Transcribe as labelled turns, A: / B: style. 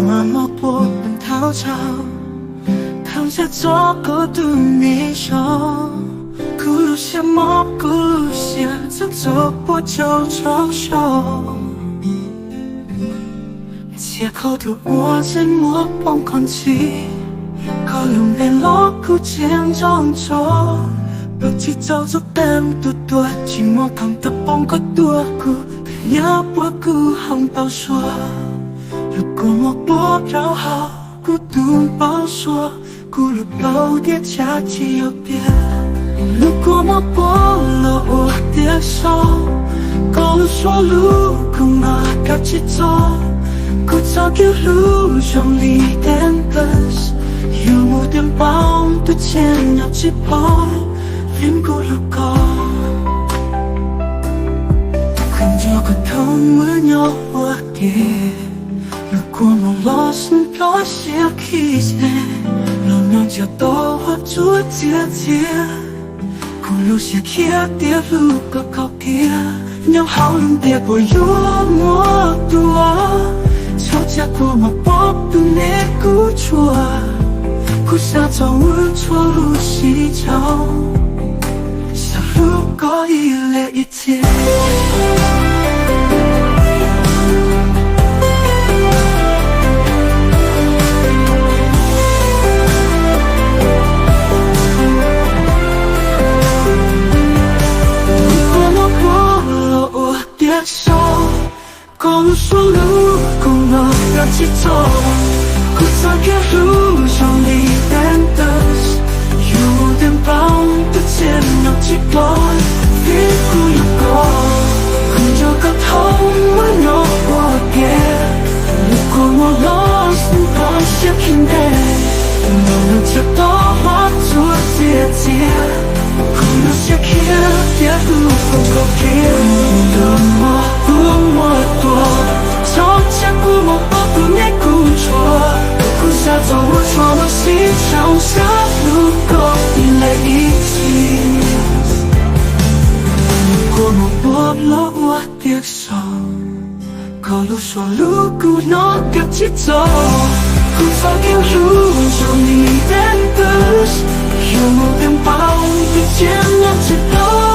A: 么莫不能逃走，躺下做孤独你手，咕噜下莫咕噜下，走走不就成熟。借口都握着莫碰空气，可能连落苦间中走，不去走走但不多，寂寞扛得崩个多苦，也不顾红包说。如果我不绕好，孤独包说，咕噜包的假期有变。如果我剥了我的手，告诉说如果我要去走，鼓噪给路上里的歌，有点棒的钱要去跑，人咕噜高。看着个头没有我的，如果我老是搞些气势，老娘就多花做姐姐。咕噜下起的路个高低，让好人别不有我多。吵架过吗？我不能顾错，苦下走无错路西找，小路过一来一切。告诉说如果我要去走，鼓噪给路上里的灯，有点棒的钱要去过，别不要过，看着个头没有我给。如果我老是不想听的，我就多花做姐姐，可能些天也路不够给的我。吵架过么？我不能顾错，苦下走我错了心上下路过一来一起。如果我剥了我的手，告诉说如果我要去走，苦燥给路上你的歌，有点棒的天要知道。